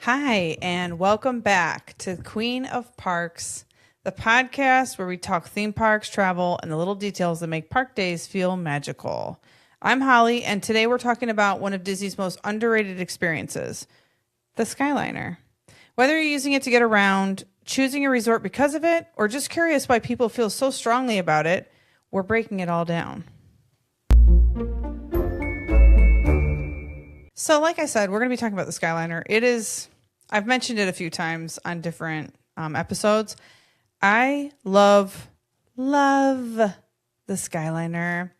Hi, and welcome back to Queen of Parks, the podcast where we talk theme parks, travel, and the little details that make park days feel magical. I'm Holly, and today we're talking about one of Disney's most underrated experiences, the Skyliner. Whether you're using it to get around, choosing a resort because of it, or just curious why people feel so strongly about it, we're breaking it all down. So, like I said, we're going to be talking about the Skyliner. I've mentioned it a few times on different episodes. I love the Skyliner.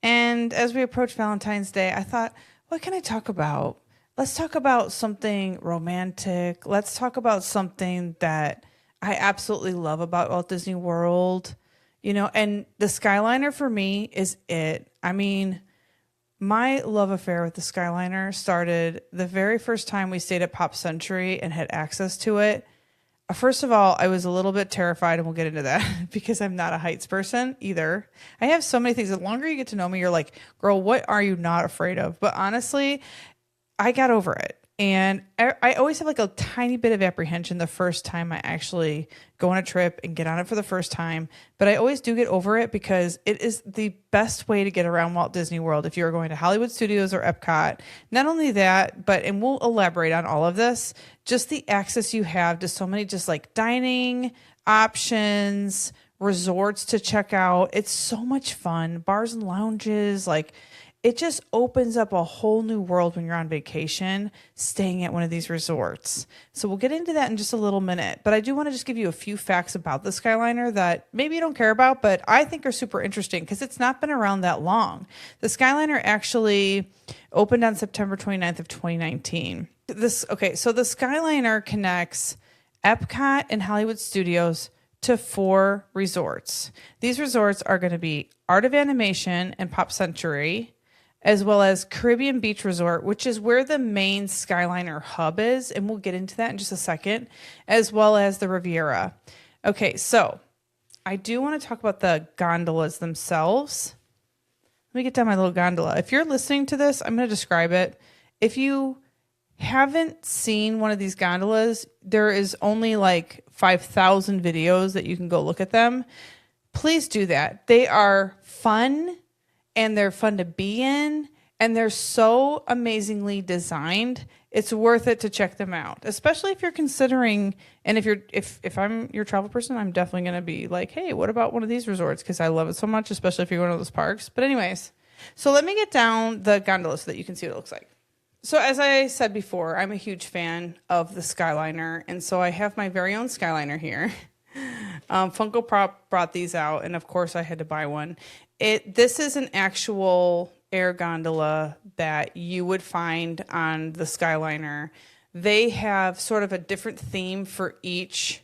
And as we approach Valentine's Day, I thought, what can I talk about? Let's talk about something romantic. Let's talk about something that I absolutely love about Walt Disney World. And the Skyliner for me is it. I mean, my love affair with the Skyliner started the very first time we stayed at Pop Century and had access to it. First of all, I was a little bit terrified, and we'll get into that because I'm not a heights person either. I have so many things. The longer you get to know me, you're like, girl, what are you not afraid of? But honestly, I got over it. And I always have like a tiny bit of apprehension the first time I actually go on a trip and get on it for the first time. But I always do get over it because it is the best way to get around Walt Disney World if you're going to Hollywood Studios or Epcot. Not only that, and we'll elaborate on all of this, just the access you have to so many just like dining options, resorts to check out. It's so much fun. Bars and lounges, it just opens up a whole new world when you're on vacation, staying at one of these resorts. So we'll get into that in just a little minute. But I do want to just give you a few facts about the Skyliner that maybe you don't care about, but I think are super interesting because it's not been around that long. The Skyliner actually opened on September 29th of 2019. So the Skyliner connects Epcot and Hollywood Studios to 4 resorts. These resorts are going to be Art of Animation and Pop Century, as well as Caribbean Beach Resort, which is where the main Skyliner hub is, and we'll get into that in just a second, as well as the Riviera. Okay, so I do want to talk about the gondolas themselves. Let me get down my little gondola. If you're listening to this, I'm going to describe it. If you haven't seen one of these gondolas, there is only like 5,000 videos that you can go look at them. Please do that. They are fun. And they're fun to be in, and they're so amazingly designed. It's worth it to check them out, especially if you're considering. And if I'm your travel person, I'm definitely going to be like, hey, what about one of these resorts? Because I love it so much, especially if you're going to those parks. But anyways, so let me get down the gondola so that you can see what it looks like. So as I said before, I'm a huge fan of the Skyliner, and so I have my very own Skyliner here. Funko Pop brought these out, and of course I had to buy one. This is an actual air gondola that you would find on the Skyliner. They have sort of a different theme for each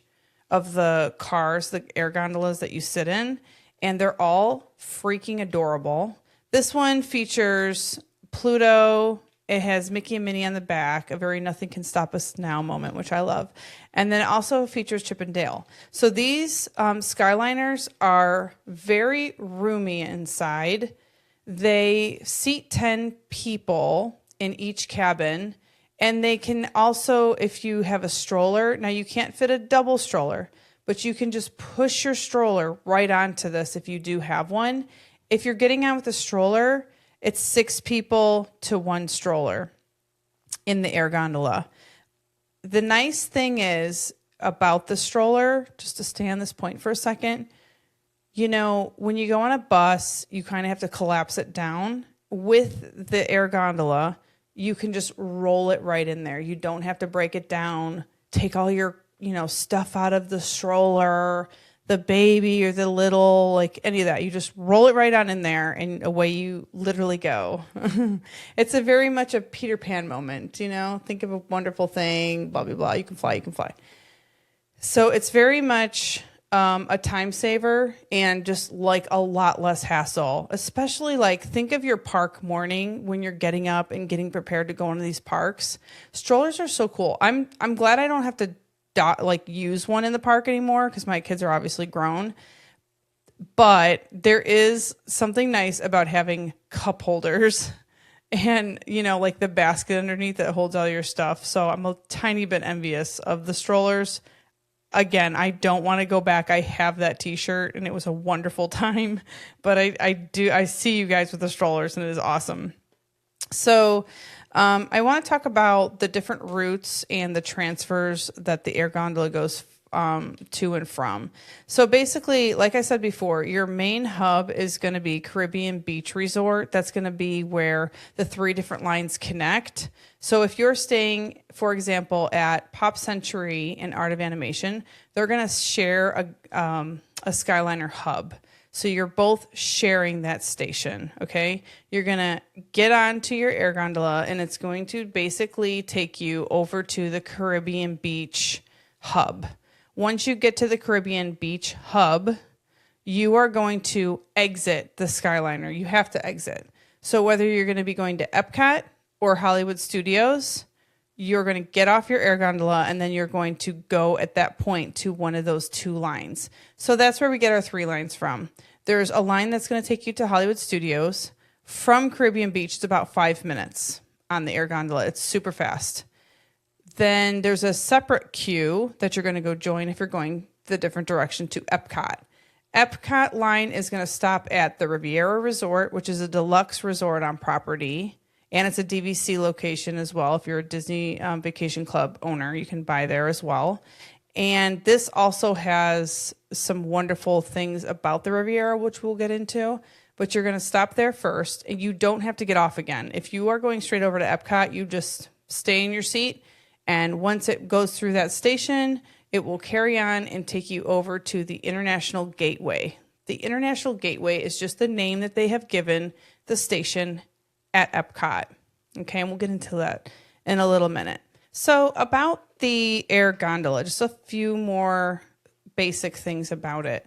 of the cars, the air gondolas that you sit in, and they're all freaking adorable. This one features Pluto. It has Mickey and Minnie on the back, a very nothing can stop us now moment, which I love. And then it also features Chip and Dale. So these Skyliners are very roomy inside. They seat 10 people in each cabin. And they can also, if you have a stroller, now you can't fit a double stroller, but you can just push your stroller right onto this if you do have one. If you're getting on with a stroller, it's 6 people to 1 stroller in the air gondola. The nice thing is about the stroller, just to stay on this point for a second, when you go on a bus, you kind of have to collapse it down. With the air gondola, you can just roll it right in there. You don't have to break it down, take all your, stuff out of the stroller, the baby or the little, like any of that. You just roll it right on in there and away you literally go. It's a very much a Peter Pan moment, think of a wonderful thing, blah, blah, blah. You can fly. So it's very much a time saver and just like a lot less hassle, especially think of your park morning when you're getting up and getting prepared to go into these parks. Strollers are so cool. I'm glad I don't have to use one in the park anymore because my kids are obviously grown. But there is something nice about having cup holders and, like the basket underneath that holds all your stuff. So I'm a tiny bit envious of the strollers. Again, I don't want to go back. I have that t-shirt and it was a wonderful time, but I see you guys with the strollers and it is awesome. So I want to talk about the different routes and the transfers that the air gondola goes to and from. So basically, like I said before, your main hub is going to be Caribbean Beach Resort. That's going to be where the 3 different lines connect. So if you're staying, for example, at Pop Century and Art of Animation, they're going to share a Skyliner hub. So you're both sharing that station, okay? You're going to get onto your air gondola, and it's going to basically take you over to the Caribbean Beach hub. Once you get to the Caribbean Beach hub, you are going to exit the Skyliner. You have to exit. So whether you're going to be going to Epcot or Hollywood Studios, you're going to get off your air gondola and then you're going to go at that point to one of those 2 lines. So that's where we get our 3 lines from. There's a line that's going to take you to Hollywood Studios. From Caribbean Beach, it's about 5 minutes on the air gondola. It's super fast. Then there's a separate queue that you're going to go join if you're going the different direction to Epcot. Epcot line is going to stop at the Riviera Resort, which is a deluxe resort on property. And it's a DVC location as well. If you're a Disney Vacation Club owner, you can buy there as well. And this also has some wonderful things about the Riviera, which we'll get into. But you're going to stop there first, and you don't have to get off again. If you are going straight over to Epcot, you just stay in your seat. And once it goes through that station, it will carry on and take you over to the International Gateway. The International Gateway is just the name that they have given the station at Epcot. Okay, and we'll get into that in a little minute. So about the air gondola, just a few more basic things about it.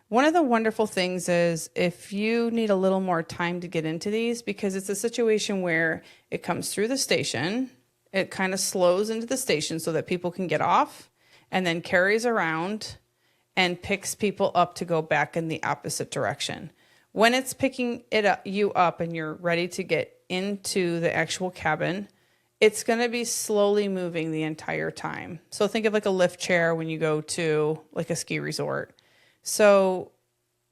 One of the wonderful things is if you need a little more time to get into these, because it's a situation where it comes through the station, it kind of slows into the station so that people can get off and then carries around and picks people up to go back in the opposite direction. When it's picking you up and you're ready to get into the actual cabin, it's going to be slowly moving the entire time. So think of like a lift chair when you go to like a ski resort. So,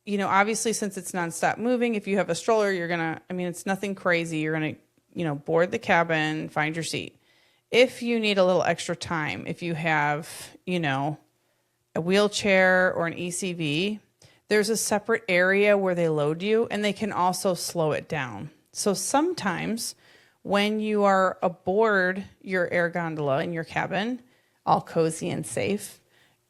obviously since it's nonstop moving, if you have a stroller, it's nothing crazy. You're going to, board the cabin, find your seat. If you need a little extra time, if you have, a wheelchair or an ECV, there's a separate area where they load you and they can also slow it down. So sometimes when you are aboard your air gondola in your cabin, all cozy and safe,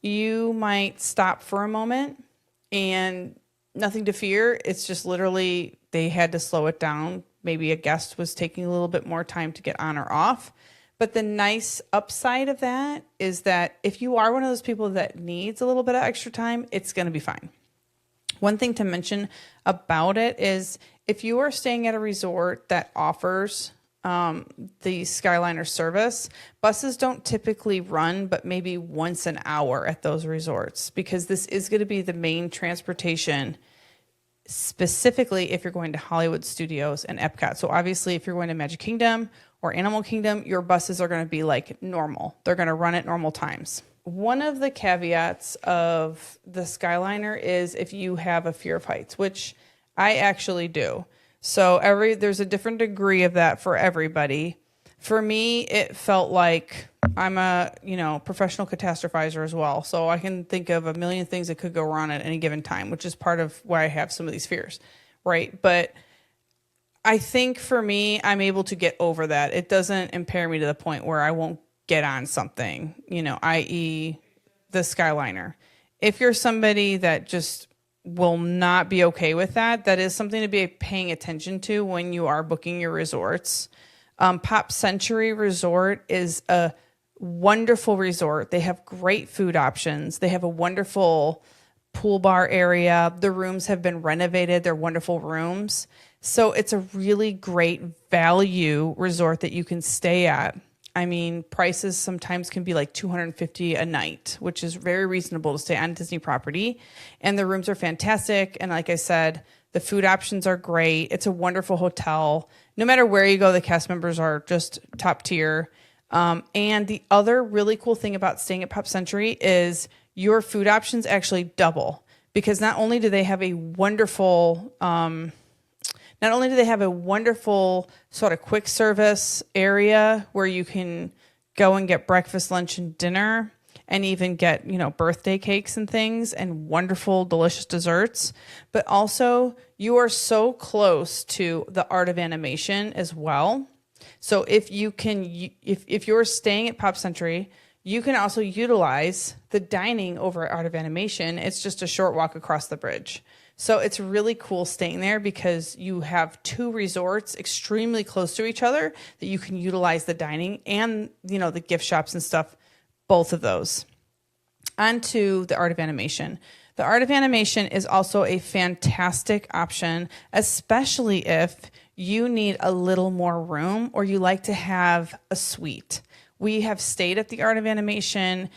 you might stop for a moment and nothing to fear. It's just literally they had to slow it down. Maybe a guest was taking a little bit more time to get on or off. But the nice upside of that is that if you are one of those people that needs a little bit of extra time, it's going to be fine. One thing to mention about it is if you are staying at a resort that offers the Skyliner service, buses don't typically run, but maybe once an hour at those resorts, because this is going to be the main transportation, specifically if you're going to Hollywood Studios and Epcot. So obviously if you're going to Magic Kingdom or Animal Kingdom, your buses are going to be like normal. They're going to run at normal times. One of the caveats of the Skyliner is if you have a fear of heights, which I actually do. So there's a different degree of that for everybody. For me, it felt like I'm a, professional catastrophizer as well. So I can think of a million things that could go wrong at any given time, which is part of why I have some of these fears, right? But I think for me, I'm able to get over that. It doesn't impair me to the point where I won't get on something, i.e. the Skyliner. If you're somebody that just will not be okay with that, that is something to be paying attention to when you are booking your resorts. Pop Century Resort is a wonderful resort. They have great food options. They have a wonderful pool bar area. The rooms have been renovated. They're wonderful rooms. So it's a really great value resort that you can stay at. I mean, prices sometimes can be like $250 a night, which is very reasonable to stay on Disney property. And the rooms are fantastic. And like I said, The food options are great. It's a wonderful hotel. No matter where you go, the cast members are just top tier. And the other really cool thing about staying at Pop Century is your food options actually double, because not only do they have a wonderful sort of quick service area where you can go and get breakfast, lunch, and dinner, and even get, birthday cakes and things and wonderful, delicious desserts. But also you are so close to the art of animation as well. So if you're staying at Pop Century, you can also utilize the dining over at Art of Animation. It's just a short walk across the bridge. So it's really cool staying there because you have two resorts extremely close to each other that you can utilize the dining and, the gift shops and stuff, both of those. On to the Art of Animation. The Art of Animation is also a fantastic option, especially if you need a little more room or you like to have a suite. We have stayed at the Art of Animation.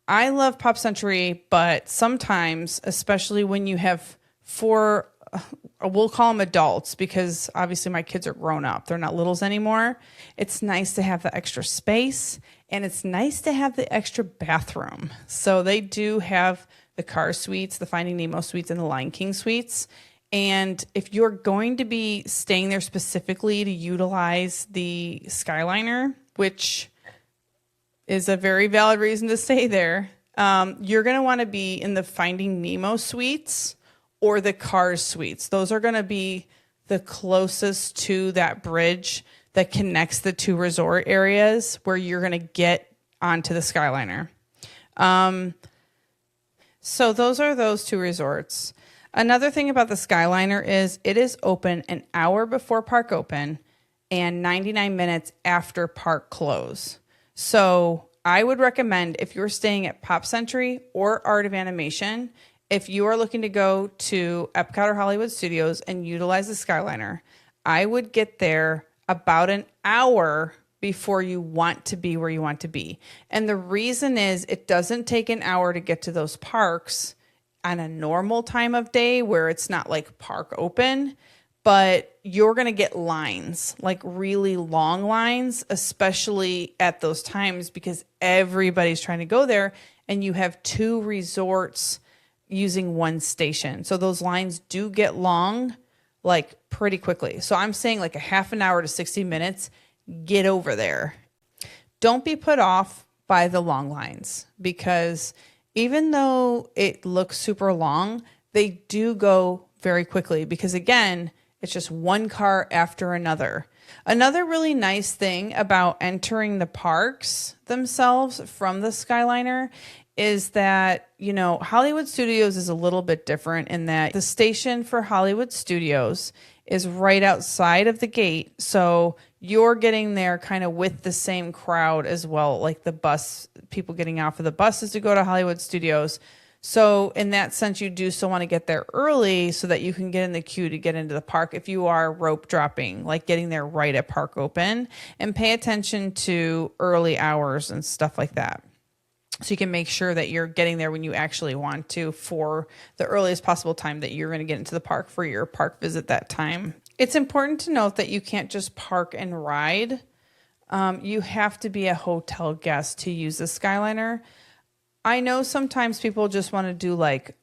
I love Pop Century, but sometimes, especially when you have four, we'll call them adults because obviously my kids are grown up. They're not littles anymore. It's nice to have the extra space and it's nice to have the extra bathroom. So they do have the Cars suites, the Finding Nemo suites, and the Lion King suites. And if you're going to be staying there specifically to utilize the Skyliner, which is a very valid reason to stay there, you're going to want to be in the Finding Nemo suites or the Cars suites. Those are going to be the closest to that bridge that connects the two resort areas where you're going to get onto the Skyliner. So those are those two resorts. Another thing about the Skyliner is it is open an hour before park open and 99 minutes after park close. So I would recommend, if you're staying at Pop Century or Art of Animation, if you are looking to go to Epcot or Hollywood Studios and utilize the Skyliner, I would get there about an hour before you want to be where you want to be. And the reason is it doesn't take an hour to get to those parks on a normal time of day where it's not like park open, but you're going to get lines, like really long lines, especially at those times because everybody's trying to go there and you have two resorts using one station. So those lines do get long, like pretty quickly. So I'm saying like a half an hour to 60 minutes, get over there. Don't be put off by the long lines because even though it looks super long, they do go very quickly because again, it's just one car after another. Another really nice thing about entering the parks themselves from the Skyliner is that, Hollywood Studios is a little bit different in that the station for Hollywood Studios is right outside of the gate. So you're getting there kind of with the same crowd as well, like the bus, people getting off of the buses to go to Hollywood Studios. So in that sense, you do still want to get there early so that you can get in the queue to get into the park if you are rope dropping, like getting there right at park open, and pay attention to early hours and stuff like that. So you can make sure that you're getting there when you actually want to for the earliest possible time that you're going to get into the park for your park visit that time. It's important to note that you can't just park and ride. You have to be a hotel guest to use the Skyliner. I know sometimes people just want to do like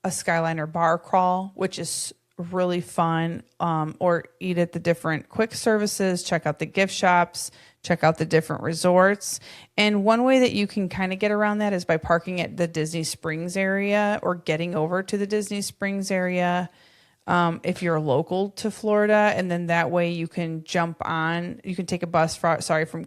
a Skyliner bar crawl, which is really fun, or eat at the different quick services, check out the gift shops, check out the different resorts. And one way that you can kind of get around that is by parking at the Disney Springs area or getting over to the Disney Springs area if you're local to Florida. And then that way you can jump on, you can take a bus from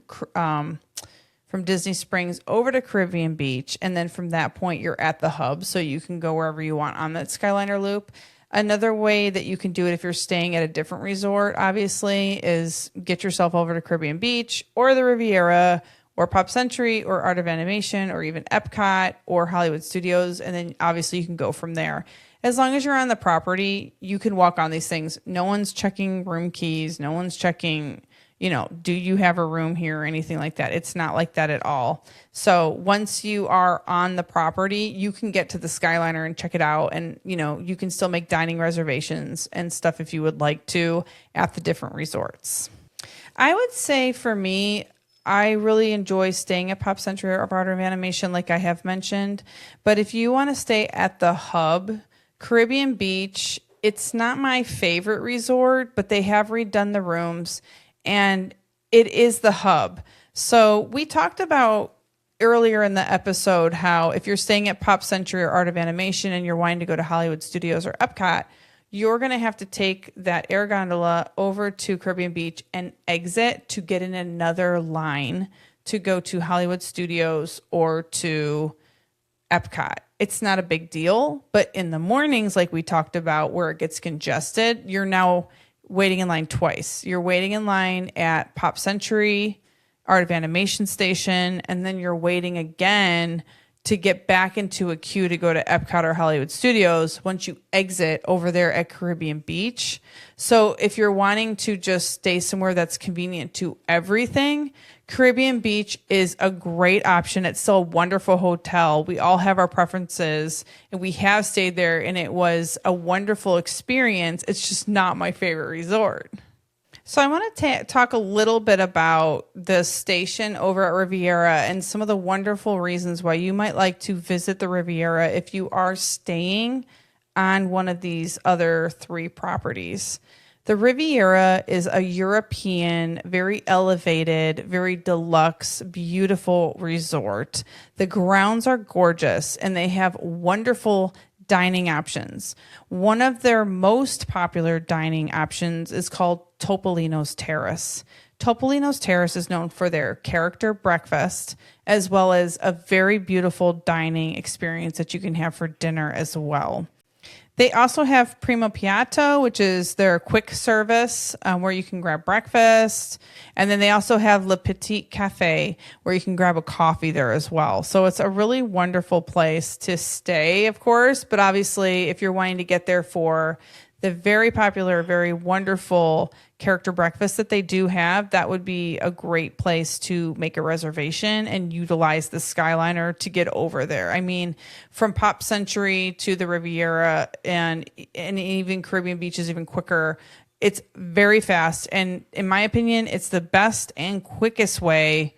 Disney Springs over to Caribbean Beach. And then from that point, you're at the hub. So you can go wherever you want on that Skyliner loop. Another way that you can do it if you're staying at a different resort, obviously, is get yourself over to Caribbean Beach or the Riviera or Pop Century or Art of Animation or even Epcot or Hollywood Studios. And then obviously you can go from there. As long as you're on the property, you can walk on these things. No one's checking room keys. No one's checking do you have a room here or anything like that? It's not like that at all. So once you are on the property, you can get to the Skyliner and check it out. And, you can still make dining reservations and stuff if you would like to at the different resorts. I would say for me, I really enjoy staying at Pop Century or Art of Animation, like I have mentioned. But if you want to stay at the hub, Caribbean Beach, it's not my favorite resort, but they have redone the rooms and it is the hub. So we talked about earlier in the episode how if you're staying at Pop Century or Art of Animation and you're wanting to go to Hollywood Studios or Epcot, you're going to have to take that air gondola over to Caribbean Beach and exit to get in another line to go to Hollywood Studios or to Epcot. It's not a big deal, but in the mornings, like we talked about, where it gets congested, you're now waiting in line twice. You're waiting in line at Pop Century, Art of Animation Station, and then you're waiting again to get back into a queue to go to Epcot or Hollywood Studios once you exit over there at Caribbean Beach. So if you're wanting to just stay somewhere that's convenient to everything, Caribbean Beach is a great option. It's still a wonderful hotel. We all have our preferences and we have stayed there and it was a wonderful experience. It's just not my favorite resort. So I want to talk a little bit about the station over at Riviera and some of the wonderful reasons why you might like to visit the Riviera if you are staying on one of these other 3 properties. The Riviera is a European, very elevated, very deluxe, beautiful resort. The grounds are gorgeous and they have wonderful dining options. One of their most popular dining options is called Topolino's Terrace. Topolino's Terrace is known for their character breakfast, as well as a very beautiful dining experience that you can have for dinner as well. They also have Primo Piatto, which is their quick service where you can grab breakfast. And then they also have Le Petit Cafe, where you can grab a coffee there as well. So it's a really wonderful place to stay, of course. But obviously, if you're wanting to get there for the very popular, very wonderful character breakfast that they do have, that would be a great place to make a reservation and utilize the Skyliner to get over there. I mean, from Pop Century to the Riviera and even Caribbean Beach is even quicker. It's very fast. And in my opinion, it's the best and quickest way,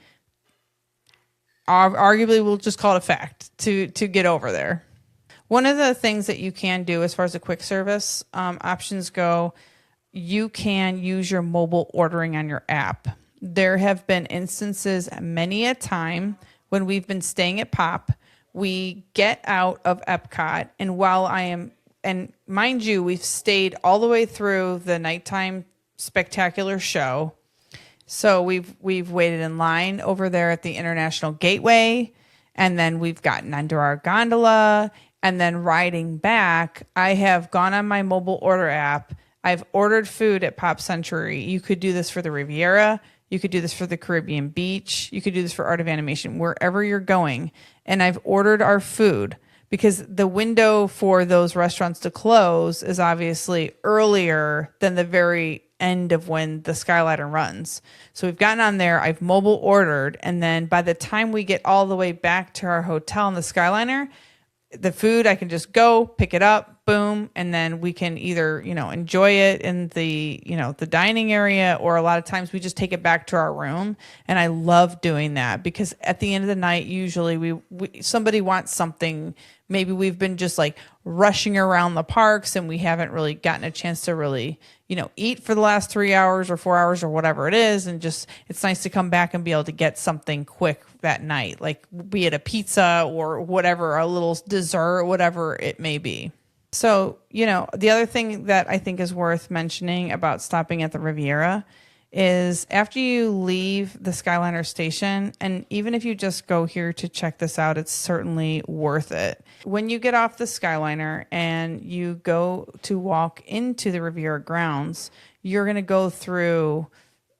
arguably we'll just call it a fact, to get over there. One of the things that you can do as far as the quick service options go, you can use your mobile ordering on your app. There have been instances many a time when we've been staying at Pop, we get out of Epcot, and mind you, we've stayed all the way through the nighttime spectacular show. So we've waited in line over there at the International Gateway, and then we've gotten under our gondola. And then riding back, I have gone on my mobile order app. I've ordered food at Pop Century. You could do this for the Riviera. You could do this for the Caribbean Beach. You could do this for Art of Animation, wherever you're going. And I've ordered our food because the window for those restaurants to close is obviously earlier than the very end of when the Skyliner runs. So we've gotten on there. I've mobile ordered. And then by the time we get all the way back to our hotel in the Skyliner, the food, I can just go pick it up, boom, and then we can either, enjoy it in the, the dining area, or a lot of times we just take it back to our room. And I love doing that because at the end of the night, usually somebody wants something. Maybe we've been just like rushing around the parks and we haven't really gotten a chance to really, eat for the last 3 hours or 4 hours or whatever it is. And just, it's nice to come back and be able to get something quick that night, like be it a pizza or whatever, a little dessert, whatever it may be. So, the other thing that I think is worth mentioning about stopping at the Riviera is after you leave the Skyliner station, and even if you just go here to check this out, it's certainly worth it. When you get off the Skyliner and you go to walk into the Riviera grounds, you're going to go through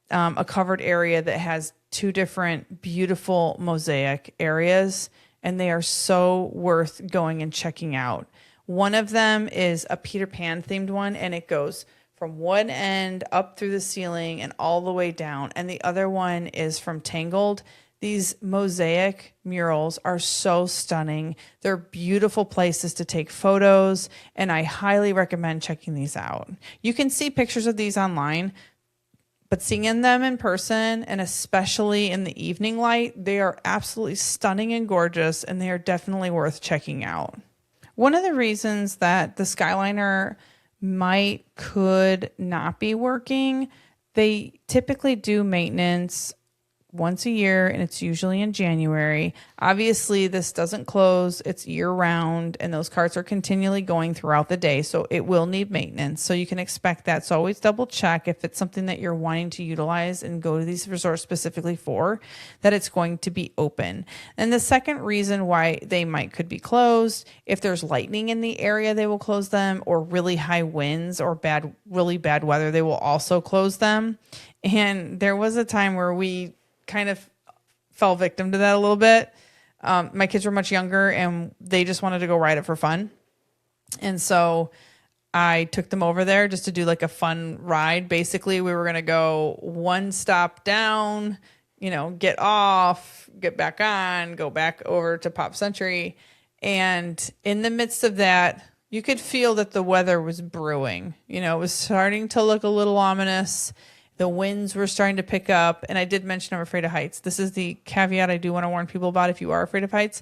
a covered area that has 2 different beautiful mosaic areas, and they are so worth going and checking out. One of them is a Peter Pan themed one, and it goes from one end up through the ceiling and all the way down. And the other one is from Tangled. These mosaic murals are so stunning. They're beautiful places to take photos, and I highly recommend checking these out. You can see pictures of these online, but seeing them in person, and especially in the evening light, they are absolutely stunning and gorgeous, and they are definitely worth checking out. One of the reasons that the Skyliner could not be working, they typically do maintenance once a year, and it's usually in January. Obviously, this doesn't close. It's year-round, and those carts are continually going throughout the day, so it will need maintenance. So you can expect that. So always double-check if it's something that you're wanting to utilize and go to these resorts specifically for, that it's going to be open. And the second reason why they could be closed, if there's lightning in the area, they will close them, or really high winds or really bad weather, they will also close them. And there was a time where we kind of fell victim to that a little bit. My kids were much younger and they just wanted to go ride it for fun. And so I took them over there just to do like a fun ride. Basically, we were going to go one stop down, get off, get back on, go back over to Pop Century. And in the midst of that, you could feel that the weather was brewing. It was starting to look a little ominous. The winds were starting to pick up. And I did mention I'm afraid of heights. This is the caveat I do want to warn people about if you are afraid of heights.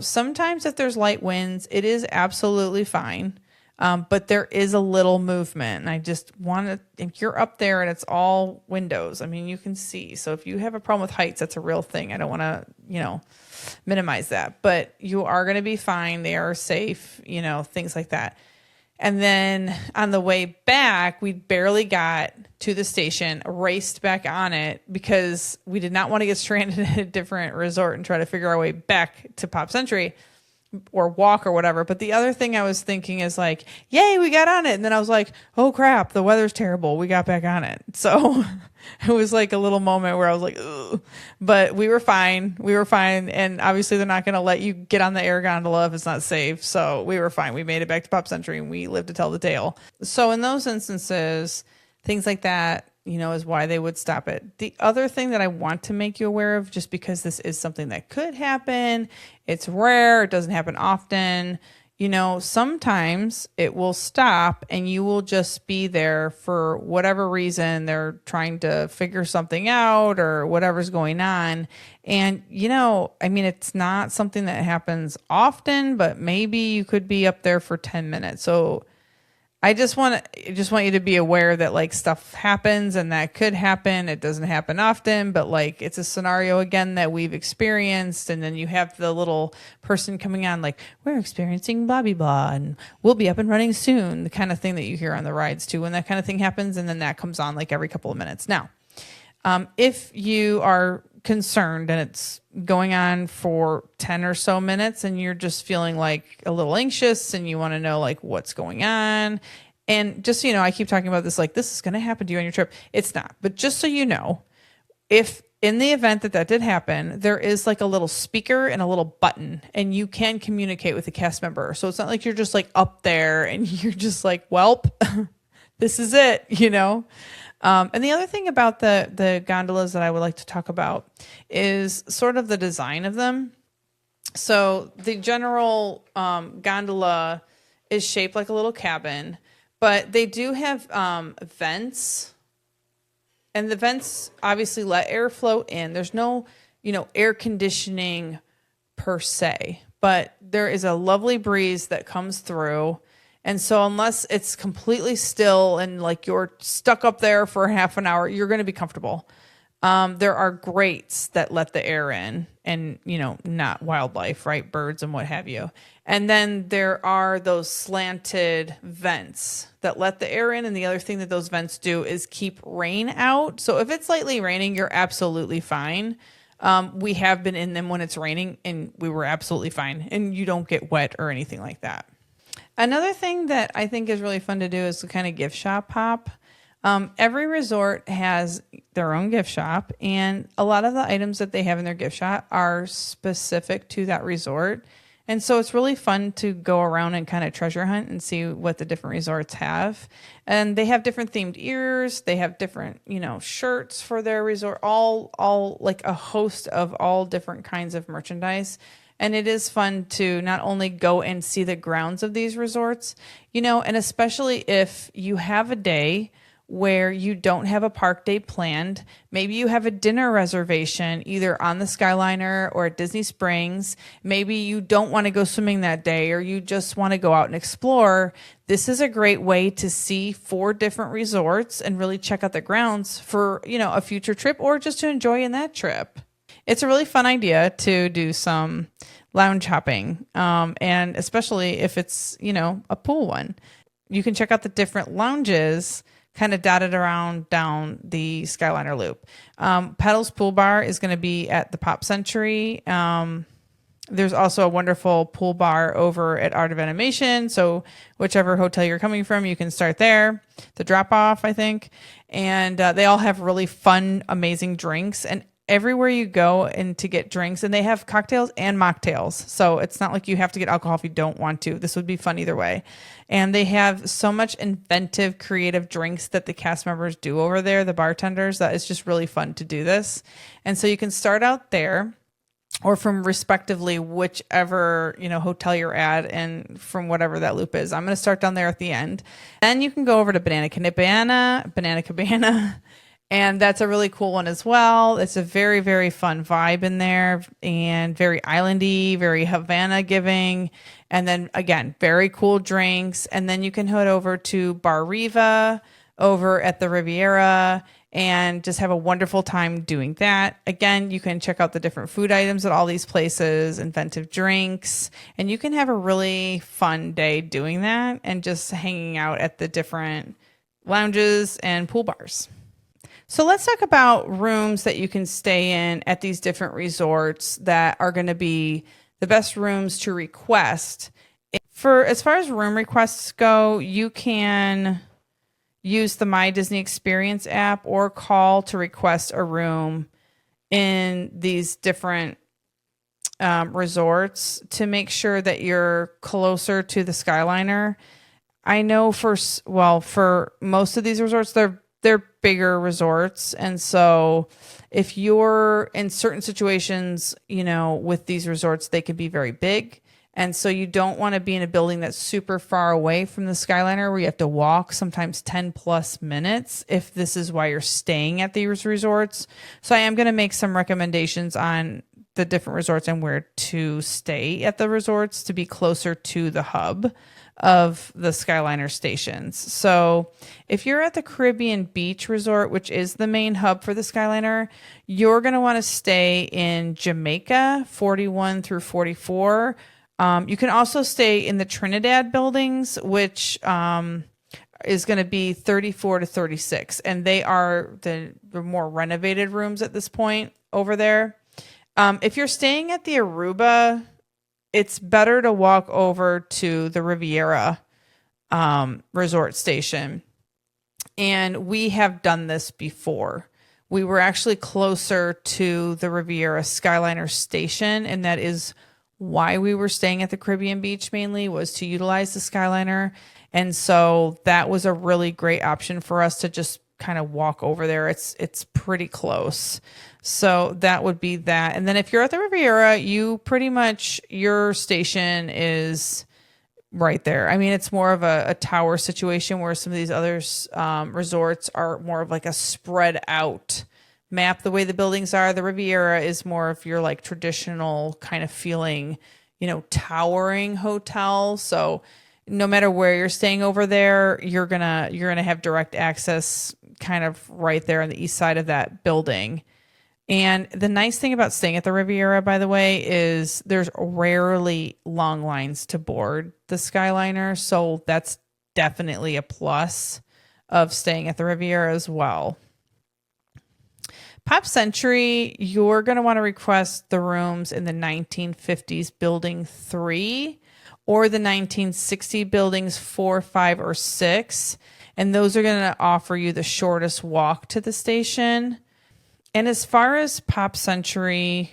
Sometimes if there's light winds, it is absolutely fine. But there is a little movement. And I just want to, if you're up there and it's all windows, you can see. So if you have a problem with heights, that's a real thing. I don't want to, minimize that. But you are going to be fine. They are safe, things like that. And then on the way back, we barely got to the station, raced back on it because we did not want to get stranded at a different resort and try to figure our way back to Pop Century or walk or whatever. But the other thing I was thinking is like, yay, we got on it. And then I was like, oh crap, the weather's terrible. We got back on it. So it was like a little moment where I was like, ugh. But we were fine. We were fine. And obviously they're not going to let you get on the air gondola if it's not safe. So we were fine. We made it back to Pop Century and we lived to tell the tale. So in those instances, things like that, is why they would stop it. The other thing that I want to make you aware of, just because this is something that could happen, it's rare, it doesn't happen often, sometimes it will stop and you will just be there for whatever reason. They're trying to figure something out or whatever's going on. And, it's not something that happens often, but maybe you could be up there for 10 minutes. So I just want you to be aware that like stuff happens and that could happen. It doesn't happen often, but like it's a scenario again that we've experienced. And then you have the little person coming on like, we're experiencing blah, blah, blah, and we'll be up and running soon. The kind of thing that you hear on the rides too, when that kind of thing happens. And then that comes on like every couple of minutes. Now, if you are concerned and it's going on for 10 or so minutes and you're just feeling like a little anxious and you want to know like what's going on, and just, I keep talking about this, like this is going to happen to you on your trip. It's not, but just so you know, if in the event that did happen, there is like a little speaker and a little button and you can communicate with the cast member. So it's not like you're just like up there and you're just like, welp, this is it, And the other thing about the gondolas that I would like to talk about is sort of the design of them. So the general gondola is shaped like a little cabin, but they do have vents. And the vents obviously let air flow in. There's no, air conditioning per se, but there is a lovely breeze that comes through. And so unless it's completely still and like you're stuck up there for half an hour, you're going to be comfortable. There are grates that let the air in and, not wildlife, right? Birds and what have you. And then there are those slanted vents that let the air in. And the other thing that those vents do is keep rain out. So if it's lightly raining, you're absolutely fine. We have been in them when it's raining and we were absolutely fine. And you don't get wet or anything like that. Another thing that I think is really fun to do is to kind of gift shop hop. Every resort has their own gift shop, and a lot of the items that they have in their gift shop are specific to that resort. And so it's really fun to go around and kind of treasure hunt and see what the different resorts have. And they have different themed ears. They have different, shirts for their resort, all like a host of all different kinds of merchandise. And it is fun to not only go and see the grounds of these resorts, and especially if you have a day where you don't have a park day planned. Maybe you have a dinner reservation either on the Skyliner or at Disney Springs. Maybe you don't want to go swimming that day, or you just want to go out and explore. This is a great way to see 4 different resorts and really check out the grounds for, a future trip, or just to enjoy in that trip. It's a really fun idea to do some lounge hopping, and especially if it's, a pool one. You can check out the different lounges kind of dotted around down the Skyliner loop. Pedals Pool Bar is going to be at the Pop Century. There's also a wonderful pool bar over at Art of Animation. So whichever hotel you're coming from, you can start there. The drop off, I think. And they all have really fun, amazing drinks. And everywhere you go and to get drinks, and they have cocktails and mocktails. So it's not like you have to get alcohol if you don't want to. This would be fun either way. And they have so much inventive, creative drinks that the cast members do over there, the bartenders, that it's just really fun to do this. And so you can start out there, or from respectively whichever, hotel you're at, and from whatever that loop is. I'm going to start down there at the end. Then you can go over to Banana Cabana. And that's a really cool one as well. It's a very, very fun vibe in there, and very islandy, very Havana giving. And then again, very cool drinks. And then you can head over to Bar Riva over at the Riviera and just have a wonderful time doing that. Again, you can check out the different food items at all these places, inventive drinks, and you can have a really fun day doing that and just hanging out at the different lounges and pool bars. So let's talk about rooms that you can stay in at these different resorts that are going to be the best rooms to request. As far as room requests go, you can use the My Disney Experience app or call to request a room in these different resorts to make sure that you're closer to the Skyliner. I know for most of these resorts, they're bigger resorts. And so if you're in certain situations, with these resorts, they can be very big. And so you don't want to be in a building that's super far away from the Skyliner where you have to walk sometimes 10 plus minutes if this is why you're staying at these resorts. So I am going to make some recommendations on the different resorts and where to stay at the resorts to be closer to the hub of the Skyliner stations. So if you're at the Caribbean Beach Resort, which is the main hub for the Skyliner, you're going to want to stay in Jamaica 41 through 44. You can also stay in the Trinidad buildings, which is going to be 34 to 36. And they are the more renovated rooms at this point over there. If you're staying at the Aruba, it's better to walk over to the Riviera resort station. And we have done this before. We were actually closer to the Riviera Skyliner station, and that is why we were staying at the Caribbean Beach mainly, was to utilize the Skyliner. And so that was a really great option for us to just kind of walk over there. It's pretty close. So that would be that. And then if you're at the Riviera, your station is right there. I mean, it's more of a tower situation, where some of these other resorts are more of like a spread out map the way the buildings are. The Riviera is more of your like traditional kind of feeling, towering hotel. So no matter where you're staying over there, you're gonna have direct access kind of right there on the east side of that building. And the nice thing about staying at the Riviera, by the way, is there's rarely long lines to board the Skyliner. So that's definitely a plus of staying at the Riviera as well. Pop Century, you're going to want to request the rooms in the 1950s Building 3 or the 1960 Buildings 4, 5, or 6. And those are going to offer you the shortest walk to the station. And as far as Pop Century,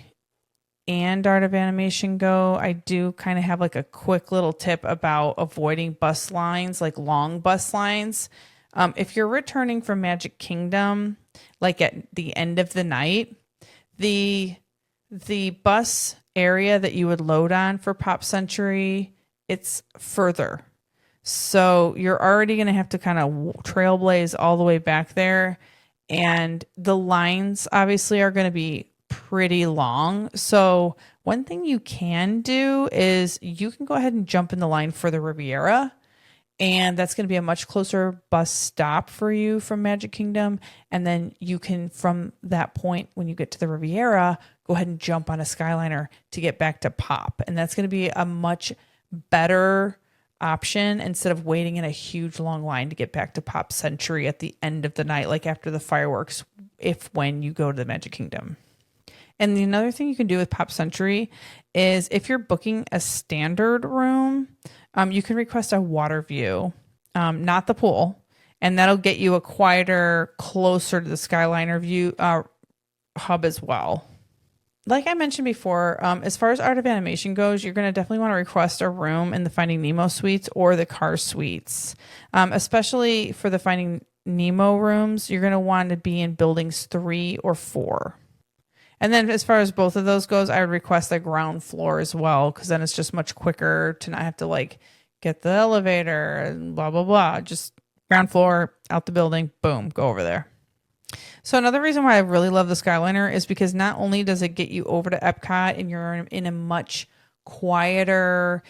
and Art of Animation go, I do kind of have like a quick little tip about avoiding bus lines, like long bus lines. If you're returning from Magic Kingdom, like at the end of the night, the bus area that you would load on for Pop Century, it's further. So you're already going to have to kind of trailblaze all the way back there. And the lines obviously are going to be pretty long. So one thing you can do is you can go ahead and jump in the line for the Riviera. And that's going to be a much closer bus stop for you from Magic Kingdom. And then you can, from that point, when you get to the Riviera, go ahead and jump on a Skyliner to get back to Pop. And that's going to be a much better option instead of waiting in a huge long line to get back to Pop Century at the end of the night, like after the fireworks, when you go to the Magic Kingdom. And another thing you can do with Pop Century is if you're booking a standard room, you can request a water view, not the pool, and that'll get you a quieter, closer to the Skyliner view hub as well. Like I mentioned before, as far as Art of Animation goes, you're going to definitely want to request a room in the Finding Nemo suites or the Cars suites. Especially for the Finding Nemo rooms, you're going to want to be in buildings 3 or 4. And then as far as both of those goes, I would request the ground floor as well, because then it's just much quicker to not have to like get the elevator and blah, blah, blah. Just ground floor, out the building, boom, go over there. So another reason why I really love the Skyliner is because not only does it get you over to Epcot and you're in a much quieter,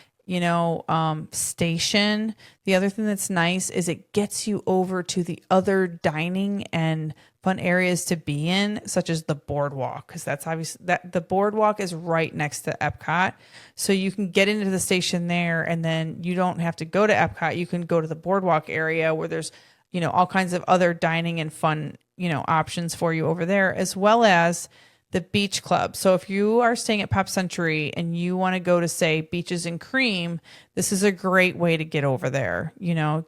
station. The other thing that's nice is it gets you over to the other dining and fun areas to be in, such as the boardwalk, because that's obviously that the boardwalk is right next to Epcot. So you can get into the station there, and then you don't have to go to Epcot. You can go to the boardwalk area where there's, all kinds of other dining and fun, options for you over there, as well as the beach club. So if you are staying at Pop Century and you want to go to, say, Beaches and Cream, this is a great way to get over there.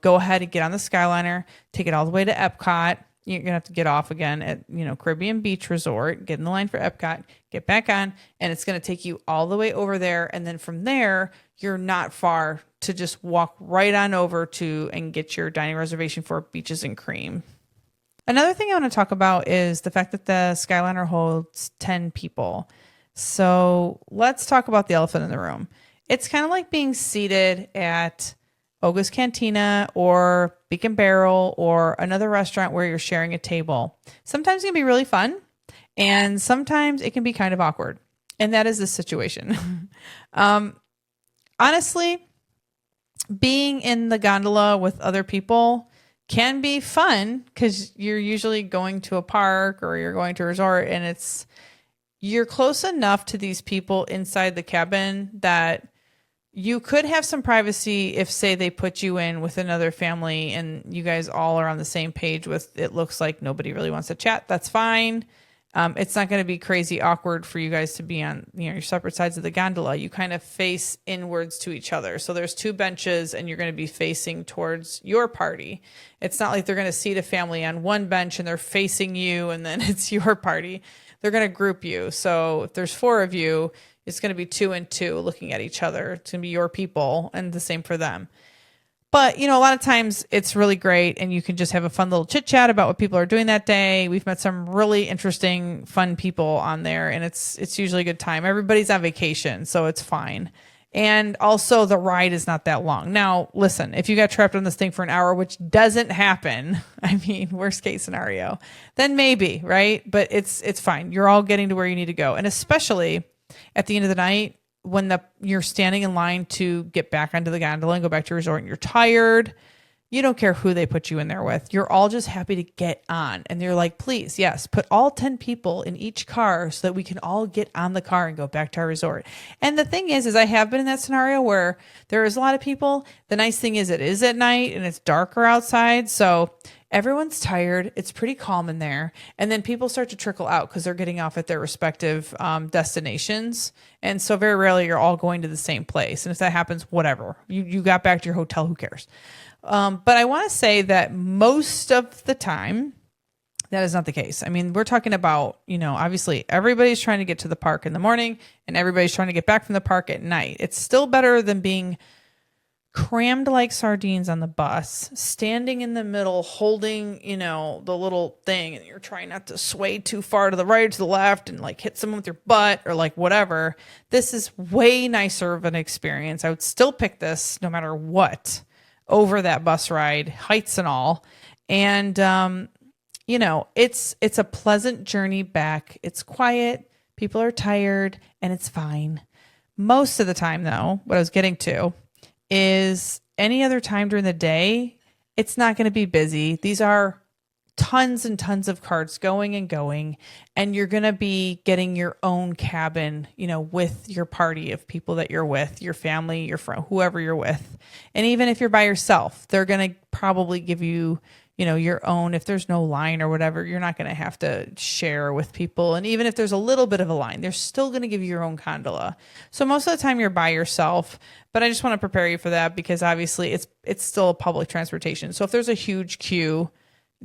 Go ahead and get on the Skyliner, take it all the way to Epcot. You're going to have to get off again at, Caribbean Beach Resort, get in the line for Epcot, get back on, and it's going to take you all the way over there. And then from there, you're not far to just walk right on over to and get your dining reservation for Beaches and Cream. Another thing I want to talk about is the fact that the Skyliner holds 10 people. So let's talk about the elephant in the room. It's kind of like being seated at Oga's Cantina or Beacon Barrel or another restaurant where you're sharing a table. Sometimes it can be really fun, and sometimes it can be kind of awkward. And that is the situation. Honestly, being in the gondola with other people can be fun because you're usually going to a park or you're going to a resort, and you're close enough to these people inside the cabin that you could have some privacy if, say, they put you in with another family and you guys all are on the same page with it looks like nobody really wants to chat. That's fine. It's not going to be crazy awkward for you guys to be on your separate sides of the gondola. You kind of face inwards to each other. So there's 2 benches and you're going to be facing towards your party. It's not like they're going to seat a family on one bench and they're facing you and then it's your party. They're going to group you. So if there's 4 of you, it's going to be 2 and 2 looking at each other. It's going to be your people and the same for them. But, a lot of times it's really great and you can just have a fun little chit chat about what people are doing that day. We've met some really interesting, fun people on there, and it's usually a good time. Everybody's on vacation, so it's fine. And also the ride is not that long. Now, listen, if you got trapped on this thing for an hour, which doesn't happen, worst case scenario, then maybe, right? But it's fine. You're all getting to where you need to go. And especially at the end of the night, when you're standing in line to get back onto the gondola and go back to your resort and you're tired, you don't care who they put you in there with. You're all just happy to get on. And they're like, please, yes, put all 10 people in each car so that we can all get on the car and go back to our resort. And the thing is I have been in that scenario where there is a lot of people. The nice thing is it is at night and it's darker outside. So everyone's tired. It's pretty calm in there. And then people start to trickle out because they're getting off at their respective destinations. And so very rarely you're all going to the same place. And if that happens, whatever. You got back to your hotel, who cares? But I want to say that most of the time, That is not the case. I mean, we're talking about, obviously everybody's trying to get to the park in the morning and everybody's trying to get back from the park at night. It's still better than being crammed like sardines on the bus, standing in the middle, holding, the little thing, and you're trying not to sway too far to the right or to the left and like hit someone with your butt or like whatever. This is way nicer of an experience. I would still pick this no matter what over that bus ride, heights and all. And, it's a pleasant journey back. It's quiet. People are tired and it's fine. Most of the time though, what I was getting to is any other time during the day, it's not going to be busy. These are tons and tons of carts going, and you're going to be getting your own cabin, with your party of people that you're with, your family, your friend, whoever you're with. And even if you're by yourself, they're going to probably give you, your own. If there's no line or whatever, you're not going to have to share with people. And even if there's a little bit of a line, they're still going to give you your own gondola. So most of the time you're by yourself, but I just want to prepare you for that because obviously it's still a public transportation. So if there's a huge queue,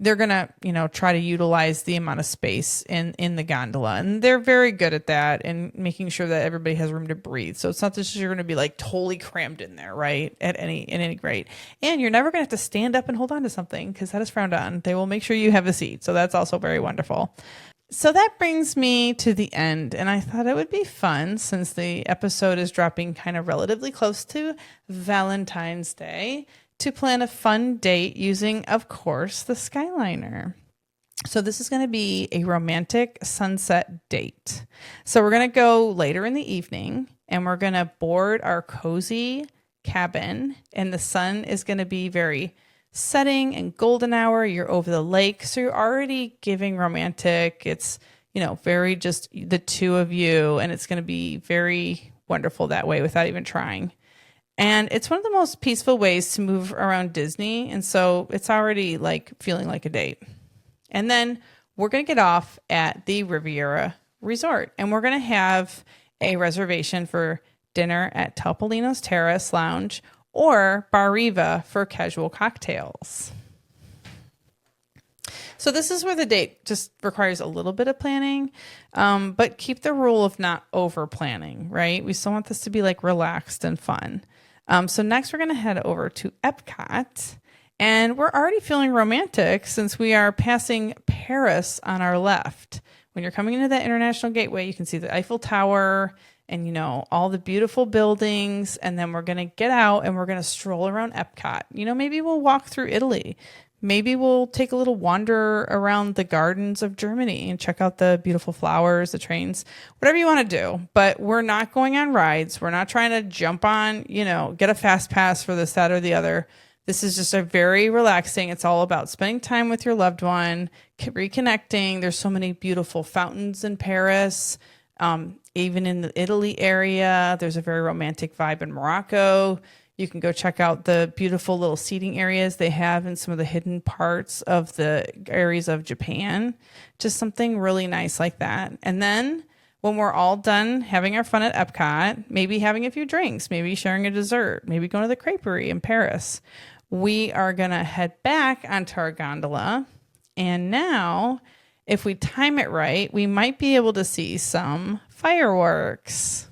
they're going to, try to utilize the amount of space in the gondola. And they're very good at that and making sure that everybody has room to breathe. So it's not that you're going to be like totally crammed in there, right? At any rate. And you're never going to have to stand up and hold on to something because that is frowned on. They will make sure you have a seat. So that's also very wonderful. So that brings me to the end. And I thought it would be fun since the episode is dropping kind of relatively close to Valentine's Day to plan a fun date using, of course, the Skyliner. So this is going to be a romantic sunset date. So we're going to go later in the evening and we're going to board our cozy cabin and the sun is going to be very setting and golden hour. You're over the lake. So you're already giving romantic. It's, very just the two of you and it's going to be very wonderful that way without even trying. And it's one of the most peaceful ways to move around Disney. And so it's already like feeling like a date. And then we're going to get off at the Riviera Resort. And we're going to have a reservation for dinner at Topolino's Terrace Lounge or Bar Riva for casual cocktails. So this is where the date just requires a little bit of planning, but keep the rule of not over planning, right? We still want this to be like relaxed and fun. So next we're going to head over to Epcot and we're already feeling romantic since we are passing Paris on our left. When you're coming into that international gateway, you can see the Eiffel Tower and, all the beautiful buildings. And then we're going to get out and we're going to stroll around Epcot. Maybe we'll walk through Italy. Maybe we'll take a little wander around the gardens of Germany and check out the beautiful flowers, the trains, whatever you want to do. But we're not going on rides. We're not trying to jump on, get a fast pass for this, that, or the other. This is just a very relaxing. It's all about spending time with your loved one, reconnecting. There's so many beautiful fountains in Paris. Even in the Italy area, there's a very romantic vibe in Morocco. You can go check out the beautiful little seating areas they have in some of the hidden parts of the areas of Japan. Just something really nice like that. And then when we're all done having our fun at Epcot, maybe having a few drinks, maybe sharing a dessert, maybe going to the creperie in Paris, we are going to head back onto our gondola. And now, if we time it right, we might be able to see some fireworks.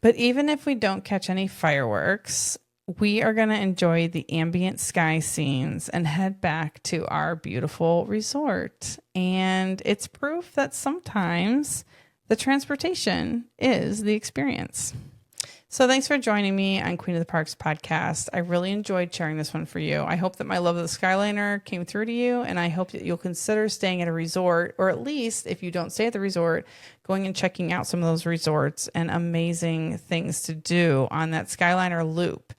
But even if we don't catch any fireworks, we are going to enjoy the ambient sky scenes and head back to our beautiful resort. And it's proof that sometimes the transportation is the experience. So thanks for joining me on Queen of the Parks podcast. I really enjoyed sharing this one for you. I hope that my love of the Skyliner came through to you, and I hope that you'll consider staying at a resort, or at least if you don't stay at the resort, going and checking out some of those resorts and amazing things to do on that Skyliner loop.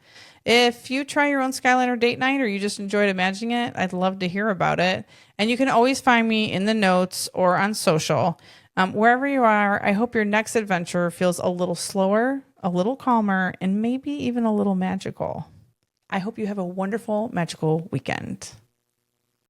If you try your own Skyliner date night or you just enjoyed imagining it, I'd love to hear about it. And you can always find me in the notes or on social. Wherever you are, I hope your next adventure feels a little slower, a little calmer, and maybe even a little magical. I hope you have a wonderful, magical weekend.